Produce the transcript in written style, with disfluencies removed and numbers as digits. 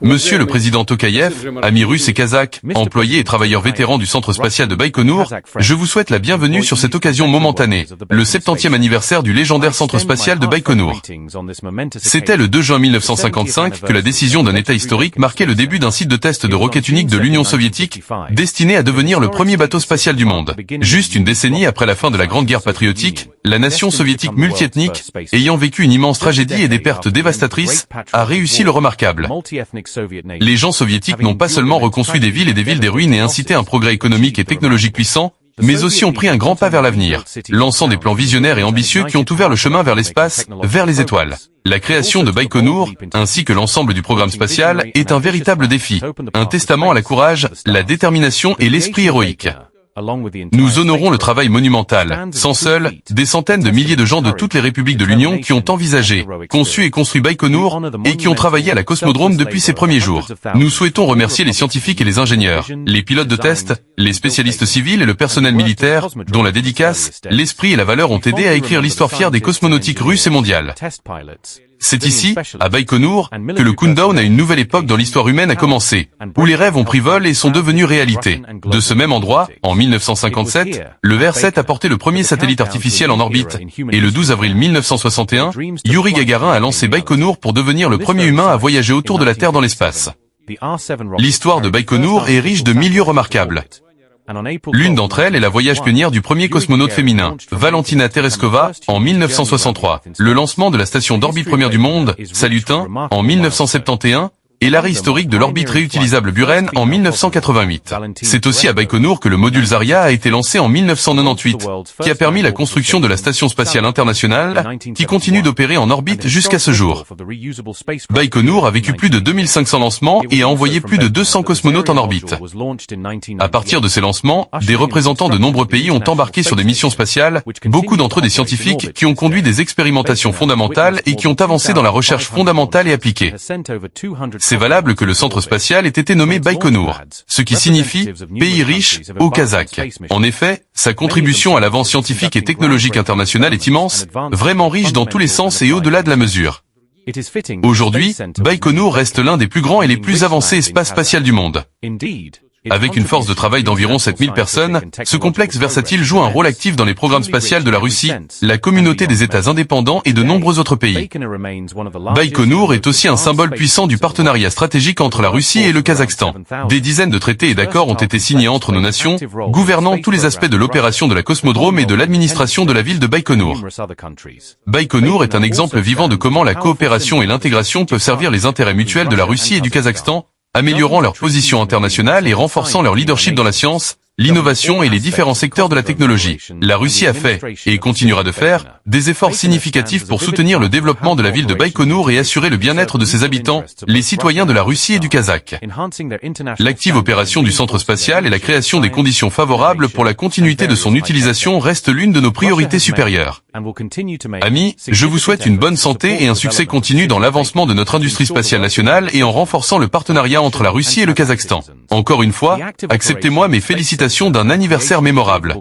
Monsieur le Président Tokayev, amis russes et kazakhs, employés et travailleurs vétérans du centre spatial de Baïkonour, je vous souhaite la bienvenue sur cette occasion momentanée, le 70e anniversaire du légendaire centre spatial de Baïkonour. C'était le 2 juin 1955 que la décision d'un État historique marquait le début d'un site de test de roquette unique de l'Union soviétique, destiné à devenir le premier bateau spatial du monde. Juste une décennie après la fin de la Grande Guerre patriotique, la nation soviétique multiethnique, ayant vécu une immense tragédie et des pertes dévastatrices, a réussi le remarquable. Les gens soviétiques n'ont pas seulement reconstruit des villes des ruines et incité un progrès économique et technologique puissant, mais aussi ont pris un grand pas vers l'avenir, lançant des plans visionnaires et ambitieux qui ont ouvert le chemin vers l'espace, vers les étoiles. La création de Baïkonour, ainsi que l'ensemble du programme spatial, est un véritable défi, un testament à la courage, la détermination et l'esprit héroïque. Nous honorons le travail monumental, sans seul, des centaines de milliers de gens de toutes les républiques de l'Union qui ont envisagé, conçu et construit Baïkonour, et qui ont travaillé à la cosmodrome depuis ses premiers jours. Nous souhaitons remercier les scientifiques et les ingénieurs, les pilotes de test, les spécialistes civils et le personnel militaire, dont la dédicace, l'esprit et la valeur ont aidé à écrire l'histoire fière des cosmonautiques russes et mondiales. C'est ici, à Baïkonour, que le countdown à une nouvelle époque dans l'histoire humaine a commencé, où les rêves ont pris vol et sont devenus réalité. De ce même endroit, en 1957, le VR-7 a porté le premier satellite artificiel en orbite, et le 12 avril 1961, Yuri Gagarin a lancé Baïkonour pour devenir le premier humain à voyager autour de la Terre dans l'espace. L'histoire de Baïkonour est riche de milieux remarquables. L'une d'entre elles est la voyage pionnière du premier cosmonaute féminin, Valentina Tereskova, en 1963, le lancement de la station d'orbite première du monde, Salyut 1, en 1971, et l'arrêt historique de l'orbite réutilisable Buran en 1988. C'est aussi à Baïkonour que le module Zarya a été lancé en 1998, qui a permis la construction de la Station spatiale internationale, qui continue d'opérer en orbite jusqu'à ce jour. Baïkonour a vécu plus de 2500 lancements et a envoyé plus de 200 cosmonautes en orbite. À partir de ces lancements, des représentants de nombreux pays ont embarqué sur des missions spatiales, beaucoup d'entre eux des scientifiques qui ont conduit des expérimentations fondamentales et qui ont avancé dans la recherche fondamentale et appliquée. C'est valable que le centre spatial ait été nommé Baïkonour, ce qui signifie « pays riche » au kazakh. En effet, sa contribution à l'avance scientifique et technologique internationale est immense, vraiment riche dans tous les sens et au-delà de la mesure. Aujourd'hui, Baïkonour reste l'un des plus grands et les plus avancés espaces spatials du monde. Avec une force de travail d'environ 7000 personnes, ce complexe versatile joue un rôle actif dans les programmes spatiaux de la Russie, la communauté des États indépendants et de nombreux autres pays. Baïkonour est aussi un symbole puissant du partenariat stratégique entre la Russie et le Kazakhstan. Des dizaines de traités et d'accords ont été signés entre nos nations, gouvernant tous les aspects de l'opération de la cosmodrome et de l'administration de la ville de Baïkonour. Baïkonour est un exemple vivant de comment la coopération et l'intégration peuvent servir les intérêts mutuels de la Russie et du Kazakhstan, améliorant leur position internationale et renforçant leur leadership dans la science, l'innovation et les différents secteurs de la technologie. La Russie a fait, et continuera de faire, des efforts significatifs pour soutenir le développement de la ville de Baïkonour et assurer le bien-être de ses habitants, les citoyens de la Russie et du Kazakh. L'active opération du centre spatial et la création des conditions favorables pour la continuité de son utilisation reste l'une de nos priorités supérieures. Amis, je vous souhaite une bonne santé et un succès continu dans l'avancement de notre industrie spatiale nationale et en renforçant le partenariat entre la Russie et le Kazakhstan. Encore une fois, acceptez-moi mes félicitations d'un anniversaire mémorable.